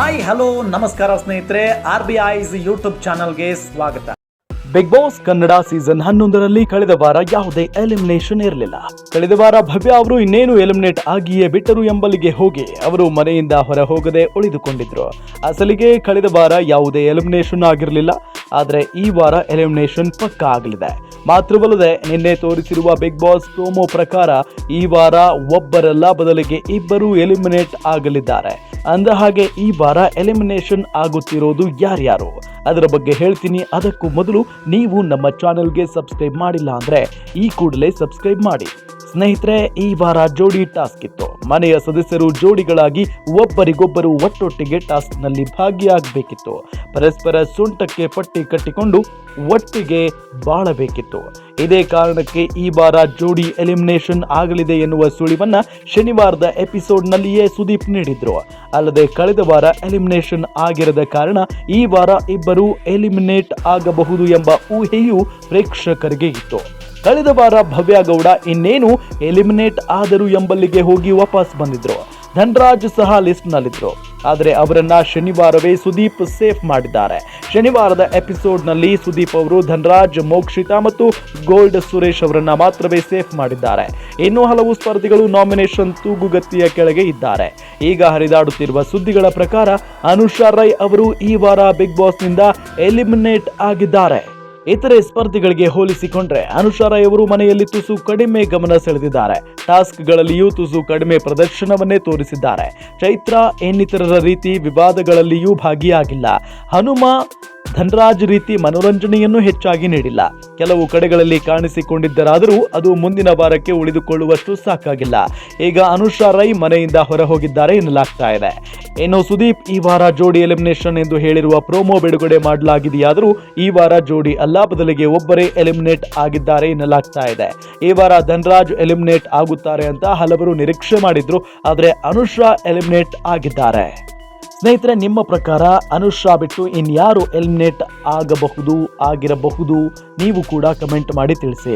Hi hello ನಮಸ್ಕಾರ ಸ್ನೇಹಿತರೆ, RBI's YouTube ಚಾನಲ್ಗೆ ಸ್ವಾಗತ. ಬಿಗ್ ಬಾಸ್ ಕನ್ನಡ ಸೀಸನ್ 11ರಲ್ಲಿ ಕಳೆದ ವಾರ ಯಾವುದೇ ಎಲಿಮಿನೇಷನ್ ಇರಲಿಲ್ಲ. ಕಳೆದ ವಾರ ಭವ್ಯ ಅವರು ಇನ್ನೇನು ಎಲಿಮಿನೇಟ್ ಆಗಿಯೇ ಬಿಟ್ಟರು ಎಂಬಲ್ಲಿಗೆ ಹೋಗಿ ಅವರು ಮನೆಯಿಂದ ಹೊರ ಹೋಗದೆ ಉಳಿದುಕೊಂಡಿದ್ರು. ಅಸಲಿಗೆ ಕಳೆದ ವಾರ ಯಾವುದೇ ಎಲಿಮಿನೇಷನ್ ಆಗಿರಲಿಲ್ಲ. ಆದರೆ ಈ ವಾರ ಎಲಿಮಿನೇಷನ್ ಪಕ್ಕಾ ಆಗಲಿದೆ. ಮಾತ್ರವಲ್ಲದೆ ನಿನ್ನೆ ತೋರಿಸಿರುವ ಬಿಗ್ ಬಾಸ್ ಪ್ರೋಮೋ ಪ್ರಕಾರ ಈ ವಾರ ಒಬ್ಬರಲ್ಲ ಬದಲಿಗೆ ಇಬ್ಬರು ಎಲಿಮಿನೇಟ್ ಆಗಲಿದ್ದಾರೆ. ಅಂದ ಹಾಗೆ ಈ ವಾರ ಎಲಿಮಿನೇಷನ್ ಆಗುತ್ತಿರೋದು ಯಾರ್ಯಾರು ಅದರ ಬಗ್ಗೆ ಹೇಳ್ತೀನಿ. ಅದಕ್ಕೂ ಮೊದಲು ನೀವು ನಮ್ಮ ಚಾನೆಲ್ಗೆ ಸಬ್ಸ್ಕ್ರೈಬ್ ಮಾಡಿಲ್ಲ ಅಂದ್ರೆ ಈ ಕೂಡಲೇ ಸಬ್ಸ್ಕ್ರೈಬ್ ಮಾಡಿ. ಸ್ನೇಹಿತರೆ, ಈ ವಾರ ಜೋಡಿ ಟಾಸ್ಕ್ ಇತ್ತು. ಮನೆಯ ಸದಸ್ಯರು ಜೋಡಿಗಳಾಗಿ ಒಬ್ಬರಿಗೊಬ್ಬರು ಒಟ್ಟೊಟ್ಟಿಗೆ ಟಾಸ್ಕ್ ನಲ್ಲಿ ಭಾಗಿಯಾಗಬೇಕಿತ್ತು. ಪರಸ್ಪರ ಸೊಂಟಕ್ಕೆ ಪಟ್ಟಿ ಕಟ್ಟಿಕೊಂಡು ಒಟ್ಟಿಗೆ ಬಾಳಬೇಕಿತ್ತು. ಇದೇ ಕಾರಣಕ್ಕೆ ಈ ವಾರ ಜೋಡಿ ಎಲಿಮಿನೇಷನ್ ಆಗಲಿದೆ ಎನ್ನುವ ಸುಳಿವನ್ನ ಶನಿವಾರದ ಎಪಿಸೋಡ್ನಲ್ಲಿಯೇ ಸುದೀಪ್ ನೀಡಿದ್ರು. ಅಲ್ಲದೆ ಕಳೆದ ವಾರ ಎಲಿಮಿನೇಷನ್ ಆಗಿರದ ಕಾರಣ ಈ ವಾರ ಇಬ್ಬರು ಎಲಿಮಿನೇಟ್ ಆಗಬಹುದು ಎಂಬ ಊಹೆಯು ಪ್ರೇಕ್ಷಕರಿಗೆ ಇತ್ತು. ಕಳೆದ ವಾರ ಭವ್ಯ ಗೌಡ ಇನ್ನೇನು ಎಲಿಮಿನೇಟ್ ಆದರು ಎಂಬಲ್ಲಿಗೆ ಹೋಗಿ ವಾಪಸ್ ಬಂದಿದ್ರು. ಧನ್ರಾಜ್ ಸಹ ಲಿಸ್ಟ್ ನಲ್ಲಿದ್ರು. ಆದರೆ ಅವರನ್ನ ಶನಿವಾರವೇ ಸುದೀಪ್ ಸೇಫ್ ಮಾಡಿದ್ದಾರೆ. ಶನಿವಾರದ ಎಪಿಸೋಡ್ ನಲ್ಲಿ ಸುದೀಪ್ ಅವರು ಧನ್ರಾಜ್, ಮೋಕ್ಷಿತಾ ಮತ್ತು ಗೋಲ್ಡ್ ಸುರೇಶ್ ಅವರನ್ನ ಮಾತ್ರವೇ ಸೇಫ್ ಮಾಡಿದ್ದಾರೆ. ಇನ್ನೂ ಹಲವು ಸ್ಪರ್ಧಿಗಳು ನಾಮಿನೇಷನ್ ತೂಗುಗತ್ತಿಯ ಕೆಳಗೆ ಇದ್ದಾರೆ. ಈಗ ಹರಿದಾಡುತ್ತಿರುವ ಸುದ್ದಿಗಳ ಪ್ರಕಾರ ಅನುಷಾ ರೈ ಅವರು ಈ ವಾರ ಬಿಗ್ ಬಾಸ್ ನಿಂದ ಎಲಿಮಿನೇಟ್ ಆಗಿದ್ದಾರೆ. ಇತರೆ ಸ್ಪರ್ಧಿಗಳಿಗೆ ಹೋಲಿಸಿಕೊಂಡ್ರೆ ಅನುಷಾ ರೈ ಅವರು ಮನೆಯಲ್ಲಿ ತುಸು ಕಡಿಮೆ ಗಮನ ಸೆಳೆದಿದ್ದಾರೆ. ಟಾಸ್ಕ್ಗಳಲ್ಲಿಯೂ ತುಸು ಕಡಿಮೆ ಪ್ರದರ್ಶನವನ್ನೇ ತೋರಿಸಿದ್ದಾರೆ. ಚೈತ್ರ ಇನ್ನಿತರರ ರೀತಿ ವಿವಾದಗಳಲ್ಲಿಯೂ ಭಾಗಿಯಾಗಿಲ್ಲ. ಹನುಮ, ಧನ್ರಾಜ್ ರೀತಿ ಮನೋರಂಜನೆಯನ್ನು ಹೆಚ್ಚಾಗಿ ನೀಡಿಲ್ಲ. ಕೆಲವು ಕಡೆಗಳಲ್ಲಿ ಕಾಣಿಸಿಕೊಂಡಿದ್ದರಾದರೂ ಅದು ಮುಂದಿನ ವಾರಕ್ಕೆ ಉಳಿದುಕೊಳ್ಳುವಷ್ಟು ಸಾಕಾಗಿಲ್ಲ. ಈಗ ಅನುಷಾ ರೈ ಮನೆಯಿಂದ ಹೊರ ಹೋಗಿದ್ದಾರೆ ಎನ್ನಲಾಗ್ತಾ ಇದೆ. ಇನ್ನು ಸುದೀಪ್ ಈ ವಾರ ಜೋಡಿ ಎಲಿಮಿನೇಷನ್ ಎಂದು ಹೇಳಿರುವ ಪ್ರೋಮೋ ಬಿಡುಗಡೆ ಮಾಡಲಾಗಿದೆಯಾದರೂ ಈ ವಾರ ಜೋಡಿ ಅಲ್ಲ, ಬದಲಿಗೆ ಒಬ್ಬರೇ ಎಲಿಮಿನೇಟ್ ಆಗಿದ್ದಾರೆ ಎನ್ನಲಾಗ್ತಾ ಇದೆ. ಈ ವಾರ ಧನ್ರಾಜ್ ಎಲಿಮಿನೇಟ್ ಆಗುತ್ತಾರೆ ಅಂತ ಹಲವರು ನಿರೀಕ್ಷೆ ಮಾಡಿದ್ರು. ಆದರೆ ಅನುಷಾ ಎಲಿಮಿನೇಟ್ ಆಗಿದ್ದಾರೆ. ಸ್ನೇಹಿತರೆ, ನಿಮ್ಮ ಪ್ರಕಾರ ಅನುಷಾ ಬಿಟ್ಟು ಇನ್ಯಾರು ಎಲಿಮಿನೇಟ್ ಆಗಿರಬಹುದು ನೀವು ಕೂಡ ಕಮೆಂಟ್ ಮಾಡಿ ತಿಳಿಸಿ.